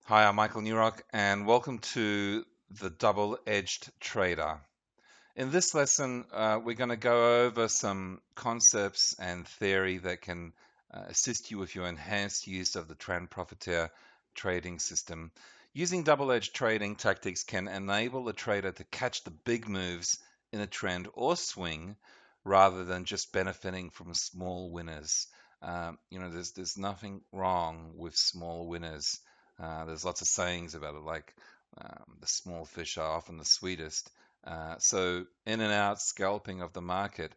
Hi, I'm Michael Newrock, and welcome to The Double-Edged Trader. In this lesson, we're going to go over some concepts and theory that can assist you with your enhanced use of the Trend Profiteer trading system. Using double-edged trading tactics can enable the trader to catch the big moves in a trend or swing rather than just benefiting from small winners. There's nothing wrong with small winners. There's lots of sayings about it, like the small fish are often the sweetest. So in and out scalping of the market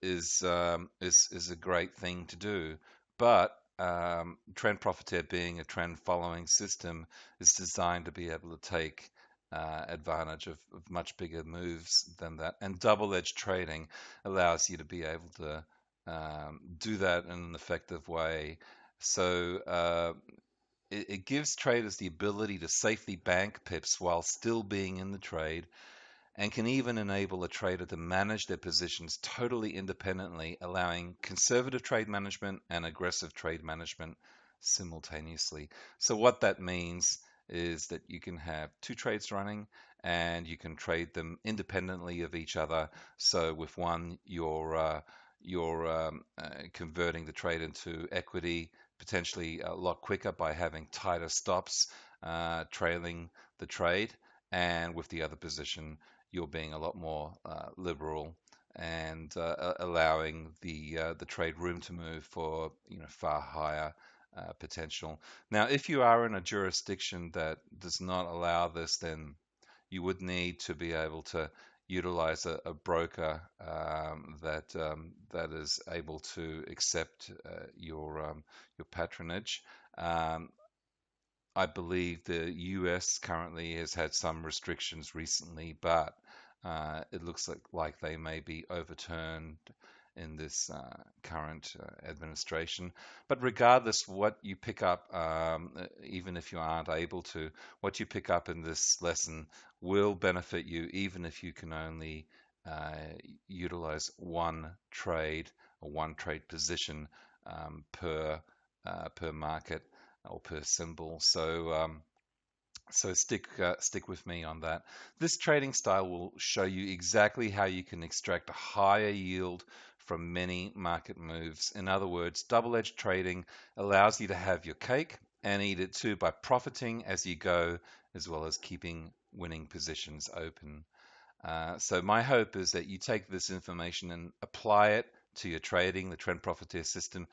is a great thing to do, but Trend Profiteer, being a trend following system, is designed to be able to take advantage of much bigger moves than that. And double-edged trading allows you to be able to do that in an effective way. So it gives traders the ability to safely bank pips while still being in the trade, and can even enable a trader to manage their positions totally independently, allowing conservative trade management and aggressive trade management simultaneously. So what that means is that you can have two trades running and you can trade them independently of each other. So with one, you're converting the trade into equity potentially a lot quicker by having tighter stops trailing the trade, and with the other position, you're being a lot more liberal and allowing the trade room to move for far higher potential. Now, if you are in a jurisdiction that does not allow this, then you would need to be able to utilize a broker that is able to accept your patronage. Um, I believe the US currently has had some restrictions recently, but it looks like they may be overturned in this current administration. But regardless, what you pick up, even if you aren't able to, what you pick up in this lesson will benefit you, even if you can only utilize one trade or one trade position per market or per symbol. So stick with me on that. This trading style will show you exactly how you can extract a higher yield from many market moves. In other words, double-edged trading allows you to have your cake and eat it too by profiting as you go, as well as keeping winning positions open. So my hope is that you take this information and apply it to your trading. The Trend Profiteer system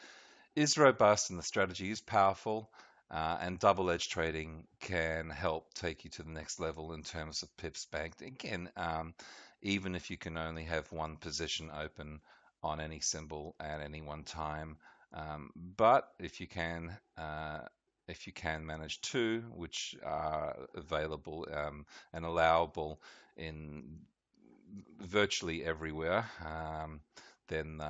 is robust and the strategy is powerful, and double-edged trading can help take you to the next level in terms of pips banked. Again, even if you can only have one position open on any symbol at any one time, but if you can manage two, which are available and allowable in virtually everywhere, then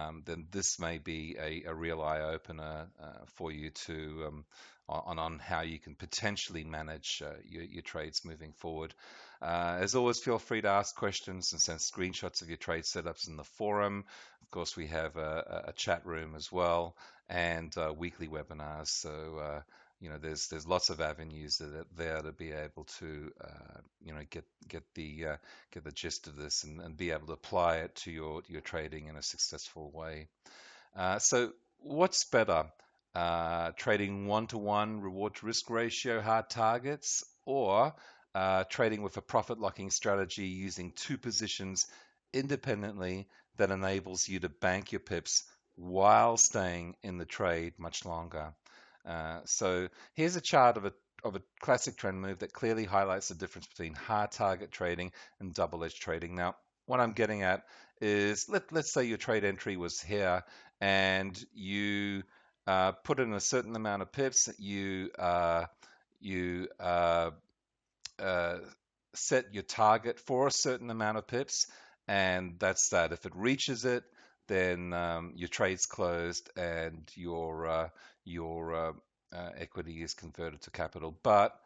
this may be a real eye opener for you to on how you can potentially manage your trades moving forward. As always, feel free to ask questions and send screenshots of your trade setups in the forum. Of course, we have a chat room as well, and weekly webinars. So there's lots of avenues that are there to be able to get the gist of this and be able to apply it to your trading in a successful way. So what's better, trading one-to-one reward to risk ratio hard targets, or trading with a profit locking strategy using two positions independently that enables you to bank your pips while staying in the trade much longer? So here's a chart of a classic trend move that clearly highlights the difference between hard target trading and double-edged trading. Now, what I'm getting at is let's say your trade entry was here and you put in a certain amount of pips. You set your target for a certain amount of pips, and that's that. If it reaches it, then your trade's closed and your equity is converted to capital. But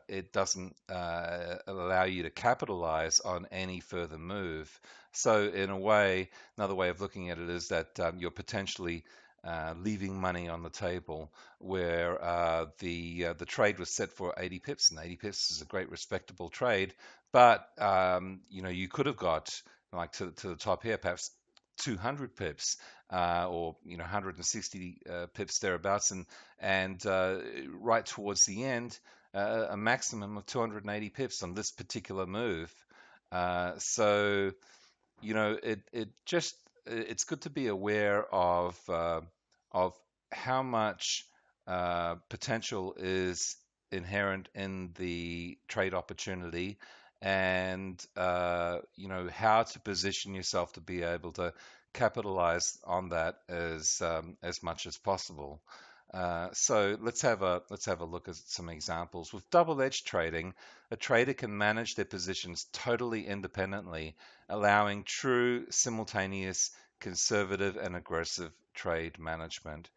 it doesn't allow you to capitalize on any further move. So in a way, another way of looking at it is that you're potentially leaving money on the table, where the trade was set for 80 pips, and 80 pips is a great respectable trade, but you could have got like to the top here, perhaps 200 pips, or 160 pips thereabouts, and right towards the end, a maximum of 280 pips on this particular move. So it's good to be aware of how much potential is inherent in the trade opportunity, and how to position yourself to be able to capitalize on that as much as possible. So let's have a look at some examples. With double edge trading, a trader can manage their positions totally independently, allowing true simultaneous conservative and aggressive trade management.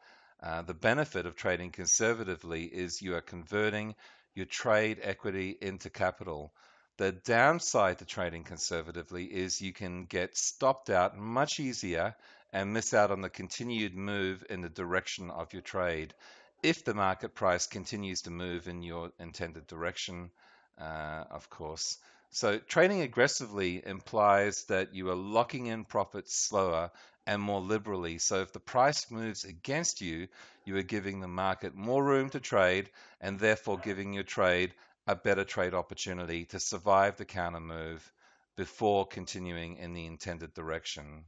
The benefit of trading conservatively is you are converting your trade equity into capital. The downside to trading conservatively is you can get stopped out much easier and miss out on the continued move in the direction of your trade if the market price continues to move in your intended direction, of course. So trading aggressively implies that you are locking in profits slower and more liberally. So if the price moves against you, you are giving the market more room to trade, and therefore giving your trade a better trade opportunity to survive the counter move before continuing in the intended direction.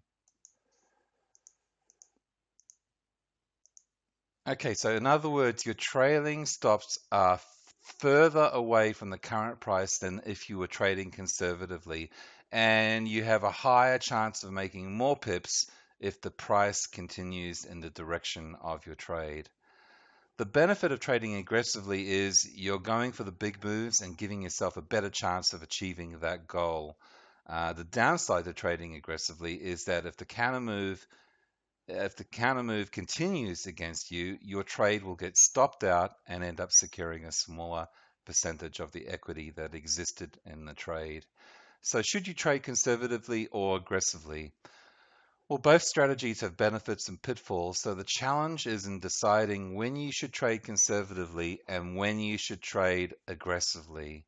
Okay, so in other words, your trailing stops are further away from the current price than if you were trading conservatively, and you have a higher chance of making more pips if the price continues in the direction of your trade. The benefit of trading aggressively is you're going for the big moves and giving yourself a better chance of achieving that goal. The downside of trading aggressively is that if the counter move continues against you, your trade will get stopped out and end up securing a smaller percentage of the equity that existed in the trade. So should you trade conservatively or aggressively? Well, both strategies have benefits and pitfalls, so the challenge is in deciding when you should trade conservatively and when you should trade aggressively.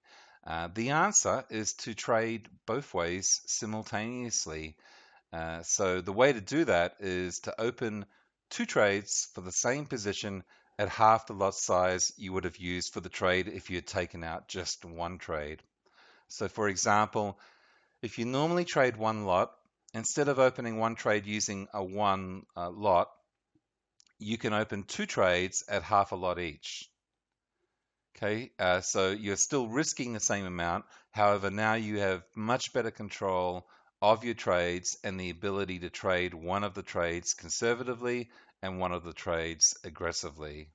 The answer is to trade both ways simultaneously. So the way to do that is to open two trades for the same position at half the lot size you would have used for the trade if you had taken out just one trade. So for example, if you normally trade one lot, instead of opening one trade using a one lot, you can open two trades at half a lot each. Okay, so you're still risking the same amount. However, now you have much better control of your trades and the ability to trade one of the trades conservatively and one of the trades aggressively.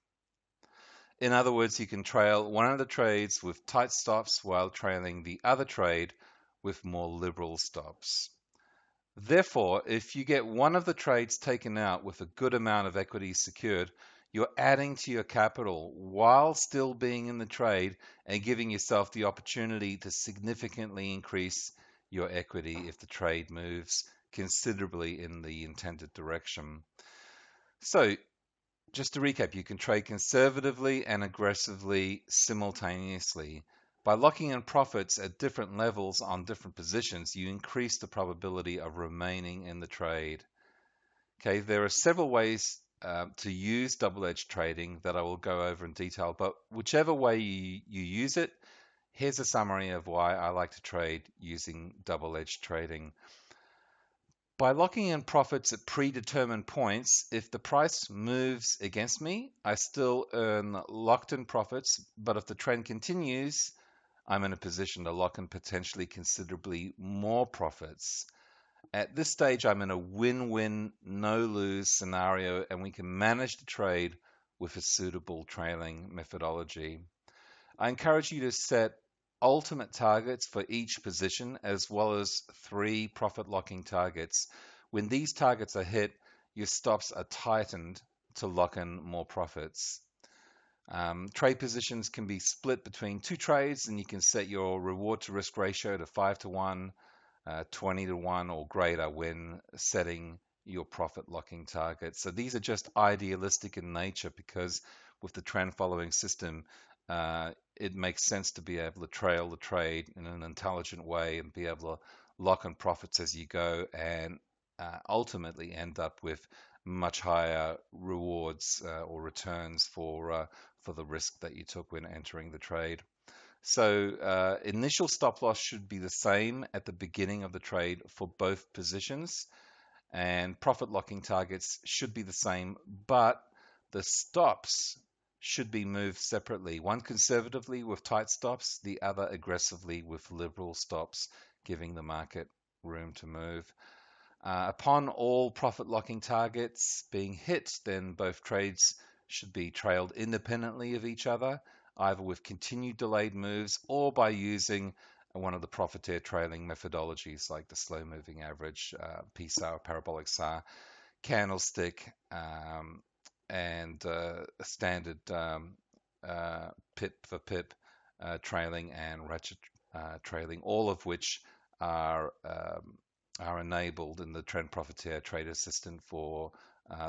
In other words, you can trail one of the trades with tight stops while trailing the other trade with more liberal stops. Therefore, if you get one of the trades taken out with a good amount of equity secured, you're adding to your capital while still being in the trade and giving yourself the opportunity to significantly increase your equity if the trade moves considerably in the intended direction. So, just to recap, you can trade conservatively and aggressively simultaneously. By locking in profits at different levels on different positions, you increase the probability of remaining in the trade. Okay, there are several ways to use double-edged trading that I will go over in detail, but whichever way you use it, here's a summary of why I like to trade using double-edged trading. By locking in profits at predetermined points, if the price moves against me, I still earn locked-in profits, but if the trend continues, I'm in a position to lock in potentially considerably more profits. At this stage, I'm in a win-win, no-lose scenario, and we can manage the trade with a suitable trailing methodology. I encourage you to set ultimate targets for each position, as well as 3 profit locking targets. When these targets are hit, your stops are tightened to lock in more profits. Trade positions can be split between 2 trades, and you can set your reward to risk ratio to 5 to 1, 20 to 1 or greater when setting your profit locking target. So these are just idealistic in nature, because with the trend following system, it makes sense to be able to trail the trade in an intelligent way and be able to lock in profits as you go, and ultimately end up with much higher rewards or returns for the risk that you took when entering the trade. So initial stop loss should be the same at the beginning of the trade for both positions, and profit locking targets should be the same, but the stops should be moved separately. One conservatively with tight stops, the other aggressively with liberal stops, giving the market room to move. Upon all profit locking targets being hit, then both trades should be trailed independently of each other, either with continued delayed moves or by using one of the Profiteer trailing methodologies like the slow moving average, PSAR, parabolic SAR, candlestick, and a standard pip for pip trailing and ratchet trailing, all of which are enabled in the Trend Profiteer Trade Assistant for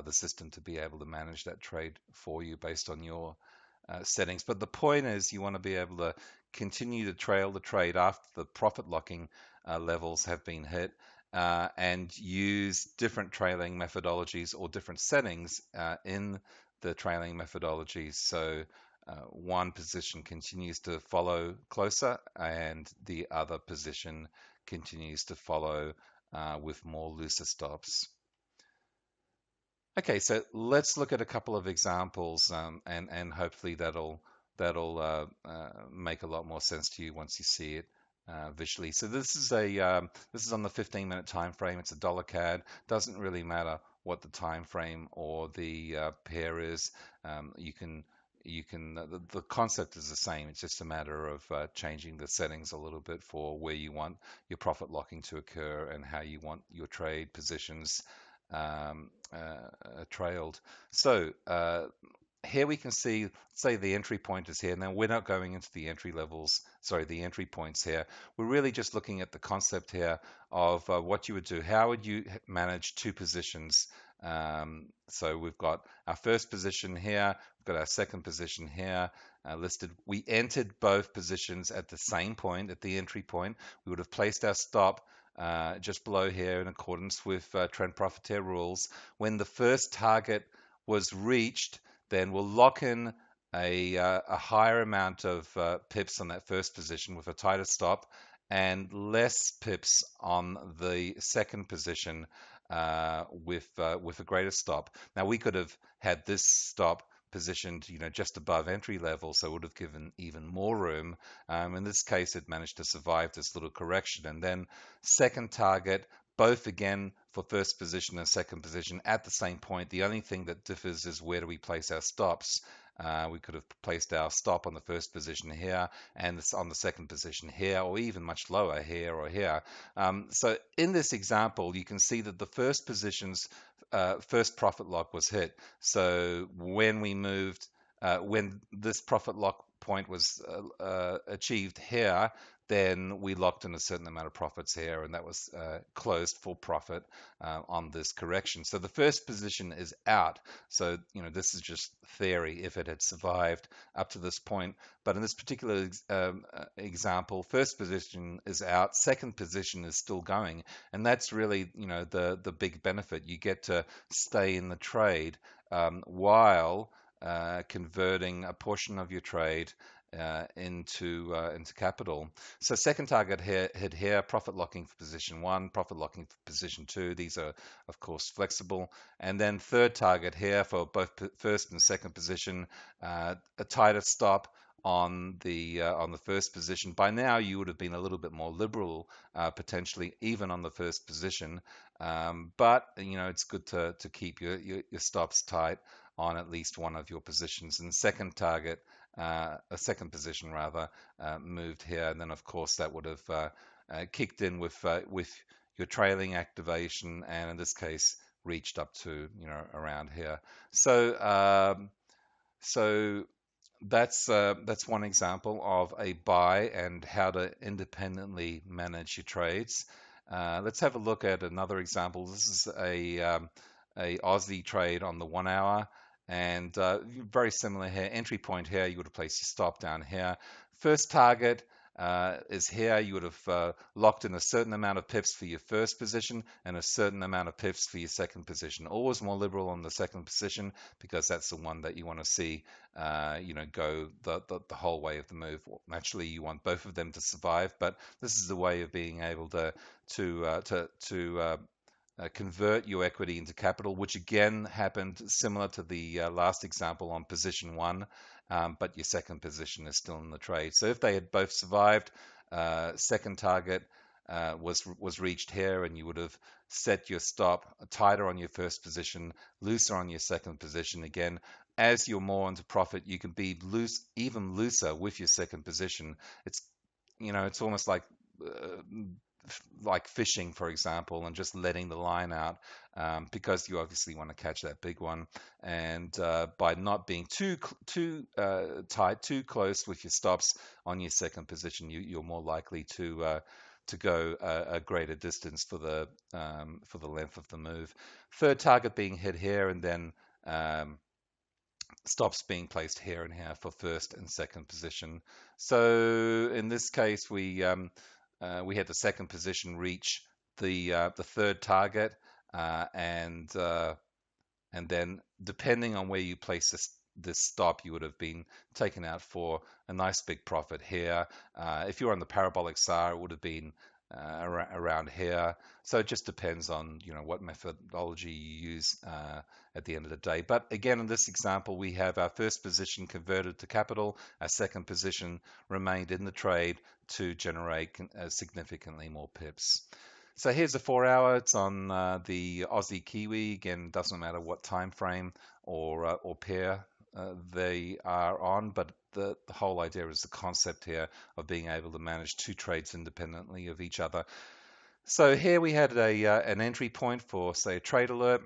the system to be able to manage that trade for you based on your settings. But the point is, you want to be able to continue to trail the trade after the profit locking levels have been hit, and use different trailing methodologies or different settings in the trailing methodologies. So one position continues to follow closer, and the other position continues to follow with more looser stops. Okay, so let's look at a couple of examples, and hopefully that'll make a lot more sense to you once you see it visually. So this is on the 15-minute time frame. It's a dollar CAD. Doesn't really matter what the time frame or the pair is. The concept is the same. It's just a matter of changing the settings a little bit for where you want your profit locking to occur and how you want your trade positions trailed. So here we can see, say the entry point is here. Now we're not going into the entry points here. We're really just looking at the concept here of what you would do. How would you manage two positions? So we've got our first position here, we've got our second position here listed. We entered both positions at the same point, at the entry point. We would have placed our stop just below here in accordance with Trend Profiteer rules. When the first target was reached, then we'll lock in a higher amount of pips on that first position with a tighter stop, and less pips on the second position with a greater stop. Now we could have had this stop positioned, just above entry level, so it would have given even more room. In this case, it managed to survive this little correction. And then second target, both again for first position and second position at the same point. The only thing that differs is where do we place our stops. We could have placed our stop on the first position here and on the second position here, or even much lower here or here. So in this example, you can see that the first position's first profit lock was hit. So when we moved, when this profit lock point was achieved here, then we locked in a certain amount of profits here, and that was closed for profit on this correction. So the first position is out. So, this is just theory if it had survived up to this point. But in this particular example, first position is out, second position is still going. And that's really, the big benefit. You get to stay in the trade while converting a portion of your trade into capital. So second target hit here, profit locking for position 1, profit locking for position 2. These are of course flexible. And then third target here for both first and second position, a tighter stop on the first position. By now you would have been a little bit more liberal, potentially even on the first position. But it's good to keep your stops tight on at least one of your positions. And second target, a second position rather, moved here, and then of course that would have kicked in with your trailing activation, and in this case reached up to around here. So that's one example of a buy and how to independently manage your trades. Let's have a look at another example. This is a Aussie trade on the 1 hour, and very similar here. Entry point here, you would have placed your stop down here. First target is here. You would have locked in a certain amount of pips for your first position and a certain amount of pips for your second position. Always more liberal on the second position because that's the one that you want to see, go the whole way of the move. Well, naturally, you want both of them to survive, but this is the way of being able to convert your equity into capital, which again happened similar to the last example on position one, but your second position is still in the trade. So if they had both survived, second target was reached here, and you would have set your stop tighter on your first position, looser on your second position. Again, as you're more into profit, you can be even looser with your second position. It's almost like fishing, for example, and just letting the line out, because you obviously want to catch that big one. And by not being too tight, too close with your stops on your second position, you're more likely to go a greater distance for the length of the move. Third target being hit here, and then stops being placed here and here for first and second position. So in this case, we had the second position reach the third target, and then depending on where you place this stop, you would have been taken out for a nice big profit here. If you're on the parabolic SAR, it would have been around here. So it just depends on what methodology you use at the end of the day. But again, in this example, we have our first position converted to capital. Our second position remained in the trade to generate significantly more pips. So here's a 4 hour. It's on the Aussie Kiwi. Again, doesn't matter what time frame or pair they are on, but the whole idea is the concept here of being able to manage two trades independently of each other. So here we had an entry point for, say, a trade alert,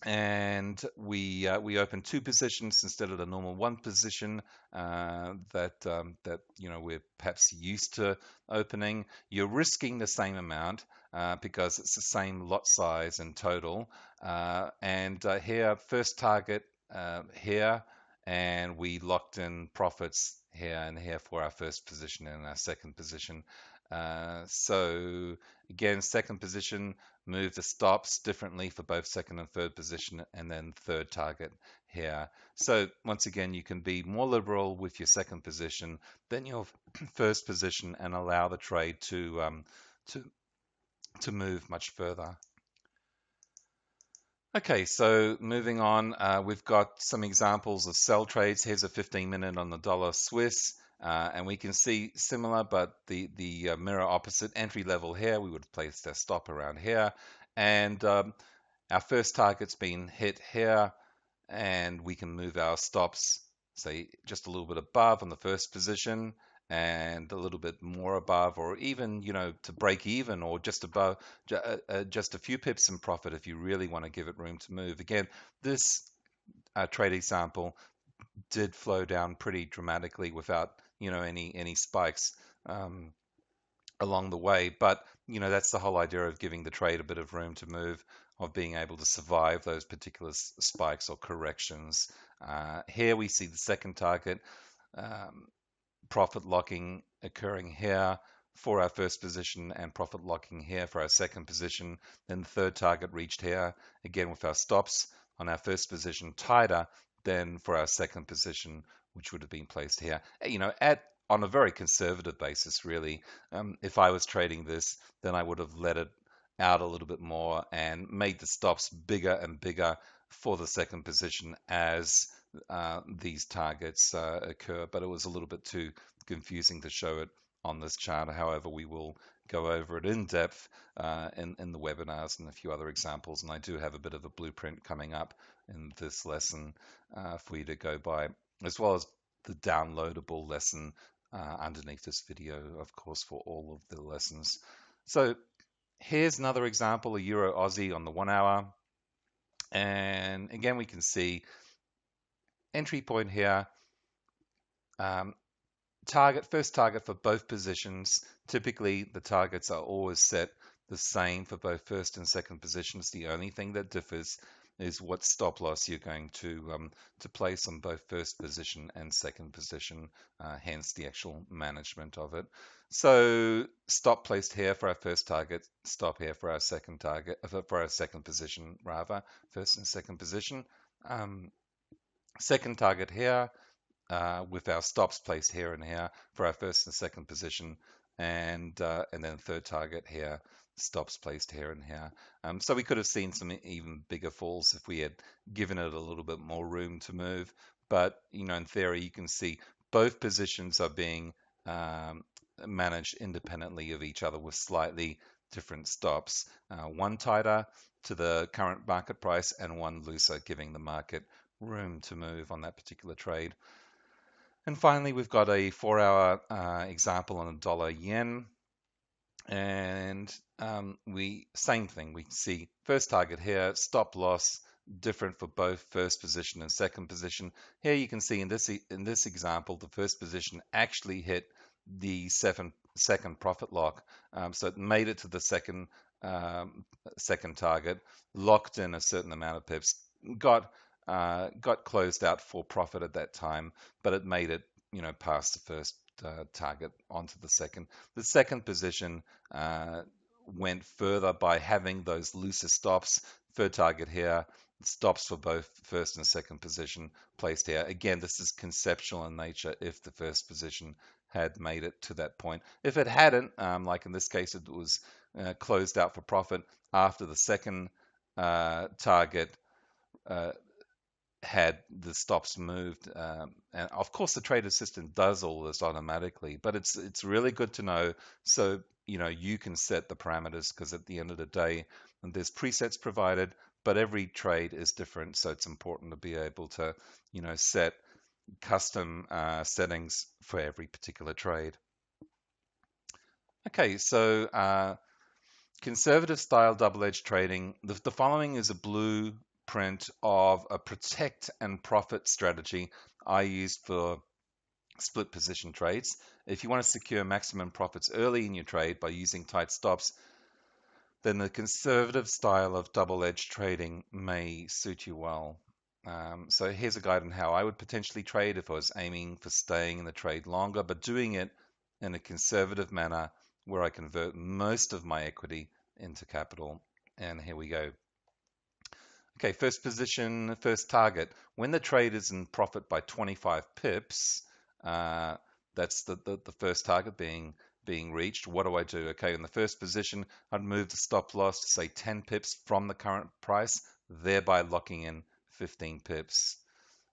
and we opened two positions instead of the normal one position that we're perhaps used to opening. You're risking the same amount because it's the same lot size in total. And here, first target here, and we locked in profits here and here for our first position and our second position. So again, second position, move the stops differently for both second and third position, and then third target here. So once again, you can be more liberal with your second position than your first position and allow the trade to move much further. Okay, so moving on, we've got some examples of sell trades. Here's a 15-minute on the dollar Swiss, and we can see similar, but the mirror opposite entry level here. We would have placed our stop around here, and our first target's been hit here, and we can move our stops, say, just a little bit above on the first position, and a little bit more above, or even to break even, or just above, just a few pips in profit if you really want to give it room to move. Again, this trade example did flow down pretty dramatically without any spikes along the way, but that's the whole idea of giving the trade a bit of room to move, of being able to survive those particular spikes or corrections. Here we see the second target, profit locking occurring here for our first position and profit locking here for our second position. Then the third target reached here, again with our stops on our first position tighter than for our second position, which would have been placed here. On a very conservative basis, really. If I was trading this, then I would have let it out a little bit more and made the stops bigger and bigger for the second position as these targets occur, but it was a little bit too confusing to show it on this chart. However, we will go over it in depth in the webinars and a few other examples, and I do have a bit of a blueprint coming up in this lesson for you to go by, as well as the downloadable lesson underneath this video, of course, for all of the lessons. So here's another example, a Euro Aussie on the 1 hour, and again we can see entry point here, first target for both positions. Typically the targets are always set the same for both first and second positions. The only thing that differs is what stop loss you're going to place on both first position and second position, hence the actual management of it. So stop placed here for our first target, stop here for our second target, for our second position rather, first and second position. Second target here, with our stops placed here and here for our first and second position, and then third target here, stops placed here and here. So we could have seen some even bigger falls if we had given it a little bit more room to move. But in theory, you can see both positions are being managed independently of each other with slightly different stops. One tighter to the current market price and one looser, giving the market room to move on that particular trade. And finally, we've got a 4-hour example on a dollar yen. And same thing. We see first target here, stop loss, different for both first position and second position. Here you can see in this example, the first position actually hit the second profit lock. So it made it to the second target, locked in a certain amount of pips, got closed out for profit at that time, but it made it past the first target onto the second. The second position went further by having those looser stops. Third target here, stops for both first and second position placed here. Again, this is conceptual in nature if the first position had made it to that point. If it hadn't, like in this case, it was closed out for profit after the second target had the stops moved, and of course the trade assistant does all this automatically, but it's really good to know, so you can set the parameters, because at the end of the day there's presets provided, but every trade is different, so it's important to be able to set custom settings for every particular trade. Okay, so conservative style double-edged trading. The following is a blueprint of a protect and profit strategy I used for split position trades. If you want to secure maximum profits early in your trade by using tight stops, then the conservative style of double-edged trading may suit you well. So here's a guide on how I would potentially trade if I was aiming for staying in the trade longer, but doing it in a conservative manner where I convert most of my equity into capital. And here we go. Okay, first position, first target. When the trade is in profit by 25 pips, that's the first target being reached. What do I do? Okay, in the first position, I'd move the stop loss to say 10 pips from the current price, thereby locking in 15 pips.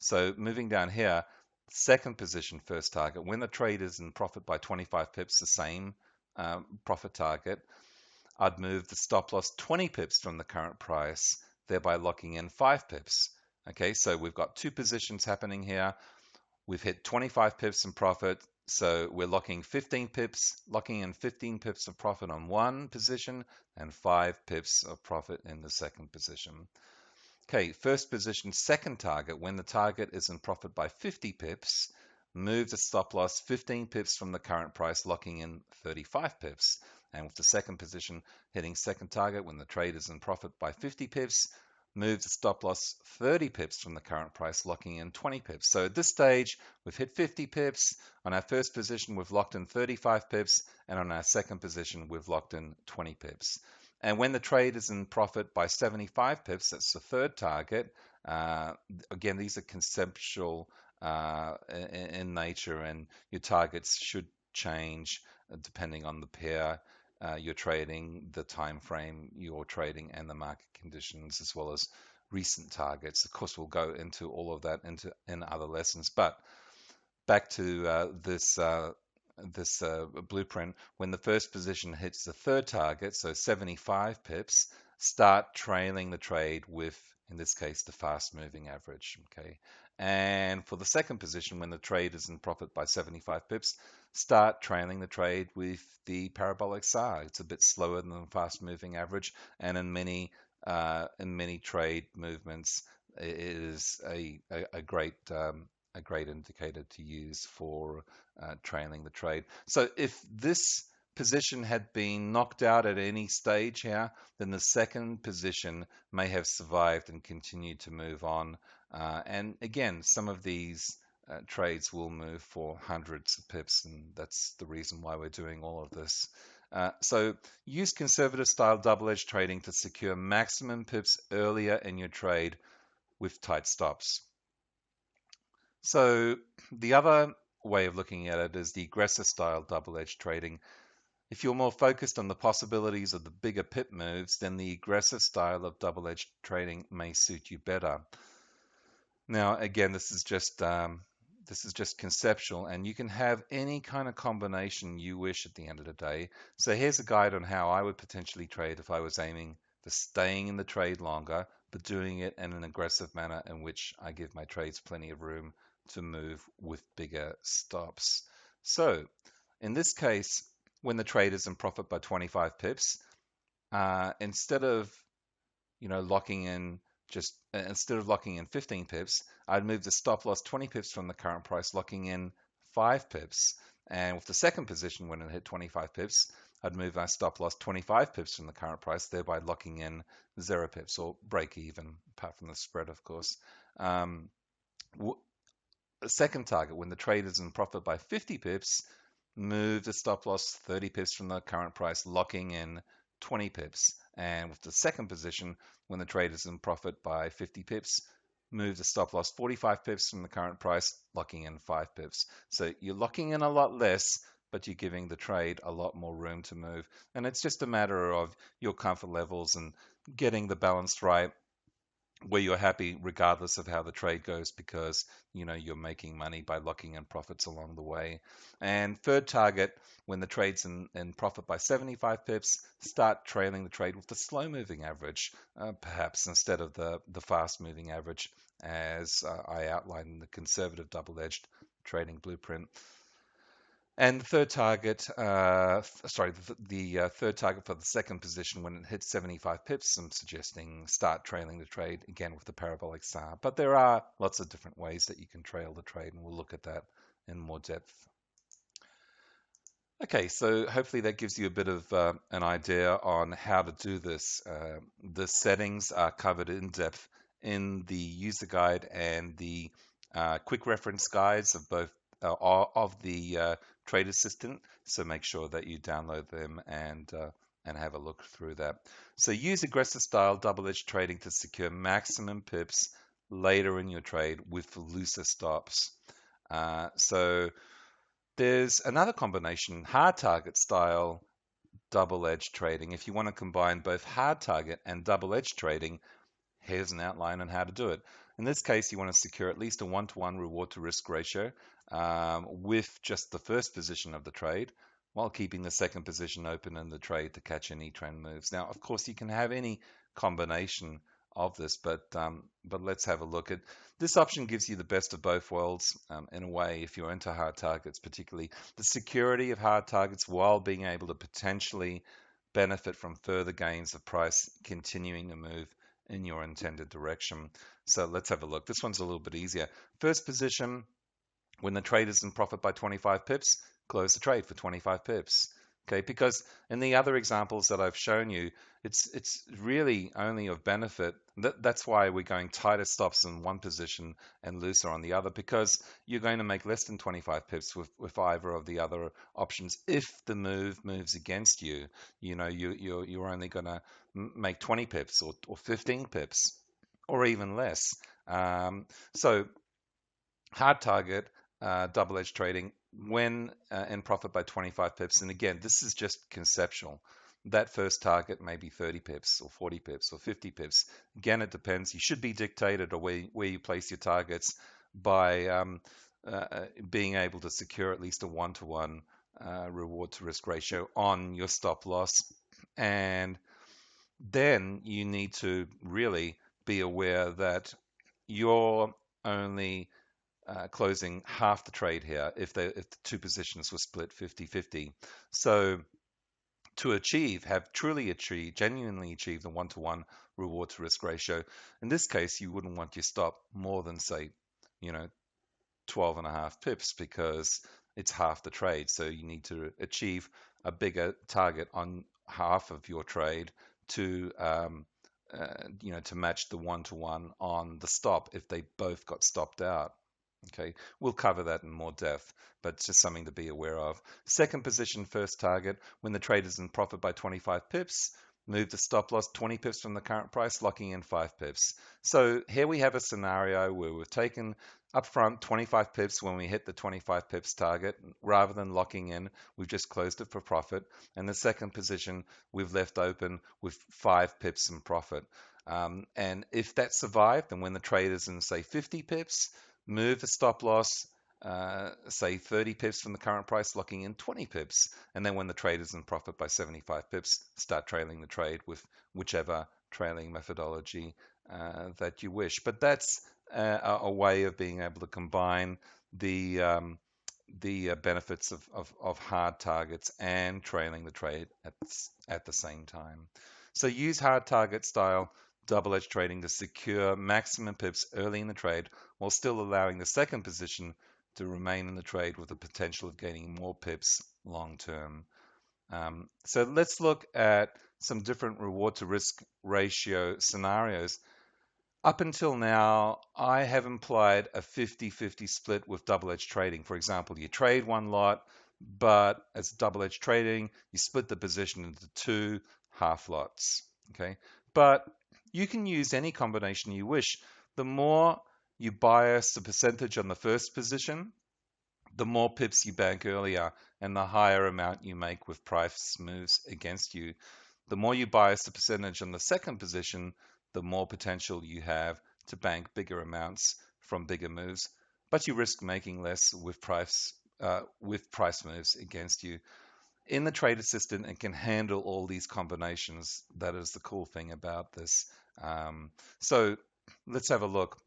So moving down here, second position, first target. When the trade is in profit by 25 pips, the same profit target, I'd move the stop loss 20 pips from the current price, thereby locking in 5 pips. Okay, so we've got two positions happening here. We've hit 25 pips in profit, so we're locking in 15 pips of profit on one position and 5 pips of profit in the second position. Okay, first position, second target. When the target is in profit by 50 pips, move the stop loss 15 pips from the current price, locking in 35 pips. And with the second position hitting second target, when the trade is in profit by 50 pips, move the stop loss 30 pips from the current price, locking in 20 pips. So at this stage, we've hit 50 pips. On our first position, we've locked in 35 pips. And on our second position, we've locked in 20 pips. And when the trade is in profit by 75 pips, that's the third target. Again, these are conceptual in nature, and your targets should change depending on the pair you're trading, the time frame you're trading, and the market conditions, as well as recent targets. Of course, we'll go into all of that in other lessons. But back to this blueprint, when the first position hits the third target, so 75 pips, start trailing the trade with, in this case, the fast moving average. Okay, and for the second position, when the trade is in profit by 75 pips, start trailing the trade with the parabolic SAR. It's a bit slower than the fast moving average, and in many trade movements, it is a great indicator to use for trailing the trade. So if this position had been knocked out at any stage here, then the second position may have survived and continued to move on. And again, some of these trades will move for hundreds of pips, and that's the reason why we're doing all of this. So use conservative style double-edged trading to secure maximum pips earlier in your trade with tight stops. So the other way of looking at it is the aggressive style double-edged trading. If you're more focused on the possibilities of the bigger pip moves, then the aggressive style of double-edged trading may suit you better. Now, again, this is just conceptual, and you can have any kind of combination you wish at the end of the day. So here's a guide on how I would potentially trade if I was aiming for staying in the trade longer, but doing it in an aggressive manner in which I give my trades plenty of room to move with bigger stops. So in this case, when the trade is in profit by 25 pips, instead of locking in instead of locking in 15 pips, I'd move the stop loss 20 pips from the current price, locking in 5 pips. And with the second position, when it hit 25 pips, I'd move my stop loss 25 pips from the current price, thereby locking in 0 pips or break even, apart from the spread, of course. The second target, when the trade is in profit by 50 pips, move the stop loss 30 pips from the current price, locking in 20 pips. And with the second position, when the trade is in profit by 50 pips, move the stop loss 45 pips from the current price, locking in 5 pips. So you're locking in a lot less, but you're giving the trade a lot more room to move. And it's just a matter of your comfort levels and getting the balance right, where you're happy regardless of how the trade goes, because you're making money by locking in profits along the way. And third target, when the trade's in profit by 75 pips, start trailing the trade with the slow moving average, perhaps instead of the fast moving average, as I outlined in the conservative double-edged trading blueprint. And the third target, the third target for the second position, when it hits 75 pips, I'm suggesting start trailing the trade again with the parabolic SAR. But there are lots of different ways that you can trail the trade, and we'll look at that in more depth. Okay, so hopefully that gives you a bit of an idea on how to do this. The settings are covered in depth in the user guide and the quick reference guides of both of the Trade Assistant. So make sure that you download them and have a look through that. So use aggressive style double-edged trading to secure maximum pips later in your trade with looser stops. So there's another combination, hard target style double-edged trading. If you want to combine both hard target and double-edged trading, here's an outline on how to do it. In this case, you want to secure at least a 1-to-1 reward to risk ratio with just the first position of the trade, while keeping the second position open in the trade to catch any trend moves. Now, of course, you can have any combination of this, but let's have a look at this option. Gives you the best of both worlds in a way. If you're into hard targets, particularly the security of hard targets, while being able to potentially benefit from further gains of price continuing to move in your intended direction. So let's have a look. This one's a little bit easier. First position, when the trade is in profit by 25 pips, close the trade for 25 pips. Okay, because in the other examples that I've shown you, it's really only of benefit. That's why we're going tighter stops in one position and looser on the other, because you're going to make less than 25 pips with either of the other options. If the move moves against you, you're only going to make 20 pips or 15 pips or even less. So hard target, double-edged trading when in profit by 25 pips. And again, this is just conceptual. That first target may be 30 pips or 40 pips or 50 pips. Again, it depends. You should be dictated, or where you place your targets, by being able to secure at least a 1-to-1 reward to risk ratio on your stop loss. And then you need to really be aware that you're only closing half the trade here if the two positions were split 50-50. So to genuinely achieve the 1-to-1 reward to risk ratio, in this case, you wouldn't want your stop more than, say, 12.5 pips, because it's half the trade. So you need to achieve a bigger target on half of your trade to to match the one-to-one on the stop if they both got stopped out. Okay, we'll cover that in more depth, but it's just something to be aware of. Second position, first target, when the trade is in profit by 25 pips, move the stop loss 20 pips from the current price, locking in 5 pips. So here we have a scenario where we've taken upfront 25 pips when we hit the 25 pips target. Rather than locking in, we've just closed it for profit. And the second position, we've left open with 5 pips in profit. And if that survived, and when the trade is in, say, 50 pips, move the stop loss, say 30 pips from the current price, locking in 20 pips. And then when the trade is in profit by 75 pips, start trailing the trade with whichever trailing methodology that you wish. But that's a way of being able to combine the benefits of hard targets and trailing the trade at the same time. So use hard target style double-edge trading to secure maximum pips early in the trade while still allowing the second position to remain in the trade with the potential of gaining more pips long term. So let's look at some different reward to risk ratio scenarios. Up until now, I have implied a 50-50 split with double-edge trading. For example, you trade one lot, but as double-edge trading, you split the position into 2 half lots. Okay, but you can use any combination you wish. The more you bias the percentage on the first position, the more pips you bank earlier and the higher amount you make with price moves against you. The more you bias the percentage on the second position, the more potential you have to bank bigger amounts from bigger moves, but you risk making less with price moves against you. In the Trade Assistant, it can handle all these combinations. That is the cool thing about this. So let's have a look.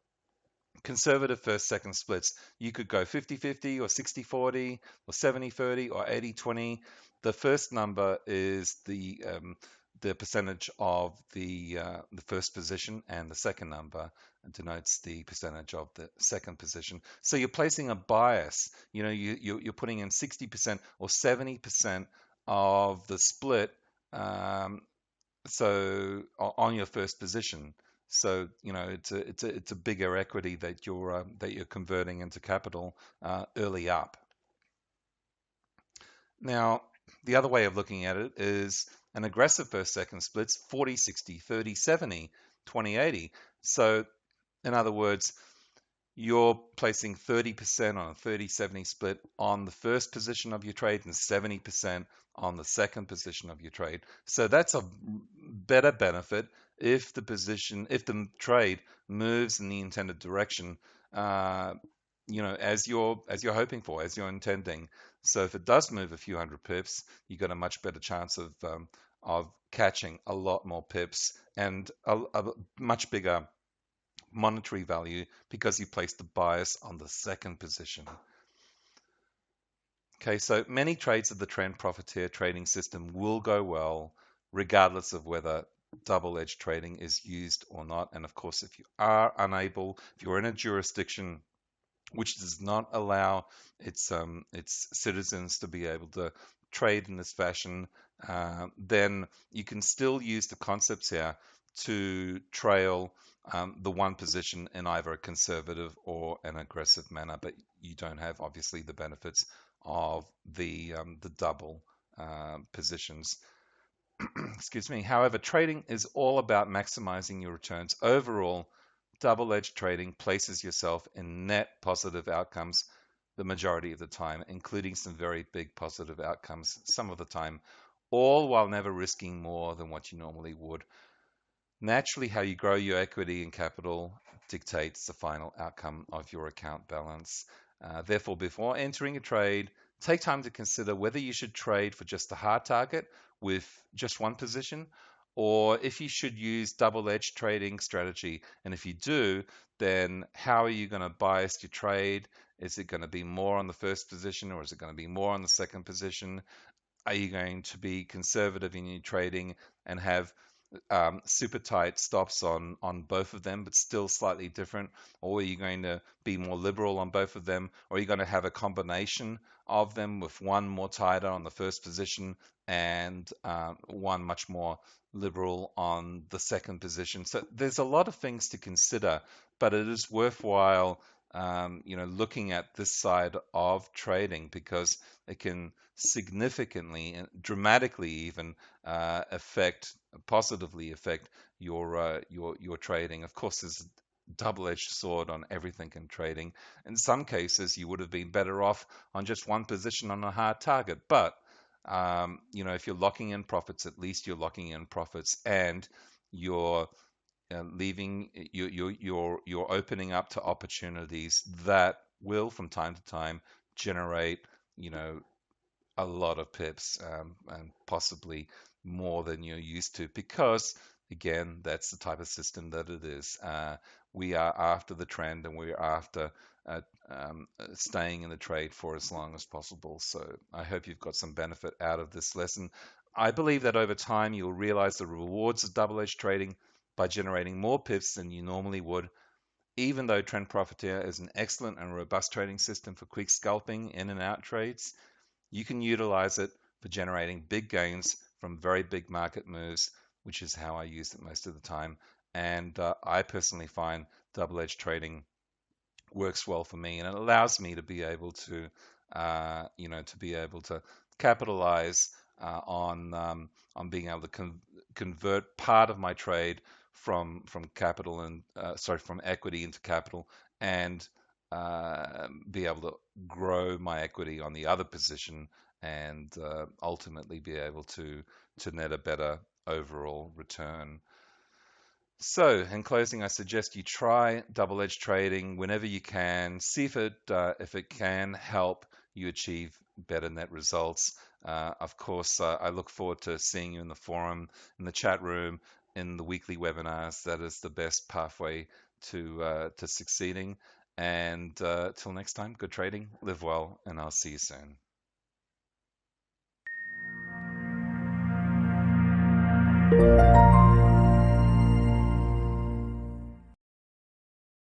Conservative first second splits. You could go 50-50 or 60-40 or 70-30 or 80-20. The first number is the percentage of the first position, and the second number denotes the percentage of the second position. So you're placing a bias. You know, you're putting in 60% or 70% of the split. So on your first position. So you know it's a bigger equity that you're converting into capital early up. Now, the other way of looking at it is an aggressive first second splits 40-60, 30-70, 20-80. So in other words, you're placing 30% on a 30-70 split on the first position of your trade and 70% on the second position of your trade. So that's a better benefit if the trade moves in the intended direction, as you're hoping for, as you're intending. So if it does move a few hundred pips, you've got a much better chance of catching a lot more pips and a much bigger monetary value because you placed the bias on the second position. Okay, so many trades of the Trend Profiteer trading system will go well regardless of whether double-edged trading is used or not. And of course, if you are unable, if you're in a jurisdiction which does not allow its citizens to be able to trade in this fashion, then you can still use the concepts here to trail the one position in either a conservative or an aggressive manner, but you don't have obviously the benefits of the double positions. Excuse me. However, trading is all about maximizing your returns. Overall, double-edged trading places yourself in net positive outcomes the majority of the time, including some very big positive outcomes some of the time, all while never risking more than what you normally would. Naturally, how you grow your equity and capital dictates the final outcome of your account balance. Therefore, before entering a trade, take time to consider whether you should trade for just a hard target with just one position, or if you should use double-edged trading strategy. And if you do, then how are you going to bias your trade? Is it going to be more on the first position, or is it going to be more on the second position? Are you going to be conservative in your trading and have super tight stops on both of them, but still slightly different? Or are you going to be more liberal on both of them? Or are you going to have a combination of them with one more tighter on the first position and one much more liberal on the second position? So there's a lot of things to consider, but it is worthwhile looking at this side of trading because it can significantly and dramatically even positively affect your trading. Of course, there's a double-edged sword on everything in trading. In some cases, you would have been better off on just one position on a hard target, but if you're locking in profits, at least you're locking in profits, and you're leaving you're opening up to opportunities that will from time to time generate you know a lot of pips, and possibly more than you're used to, because again, that's the type of system that it is. We are after the trend, and we're after staying in the trade for as long as possible. So I hope you've got some benefit out of this lesson. I believe that over time you'll realize the rewards of double-edged trading by generating more pips than you normally would. Even though Trend Profiteer is an excellent and robust trading system for quick scalping in and out trades, you can utilize it for generating big gains from very big market moves, which is how I use it most of the time. And I personally find double-edged trading works well for me, and it allows me to be able to, capitalize on being able to convert part of my trade from capital and from equity into capital, and be able to grow my equity on the other position, and ultimately be able to net a better overall return. So, in closing, I suggest you try double-edged trading whenever you can. See if it can help you achieve better net results. Of course, I look forward to seeing you in the forum, in the chat room, in the weekly webinars. That is the best pathway to succeeding. And till next time, good trading, live well, and I'll see you soon.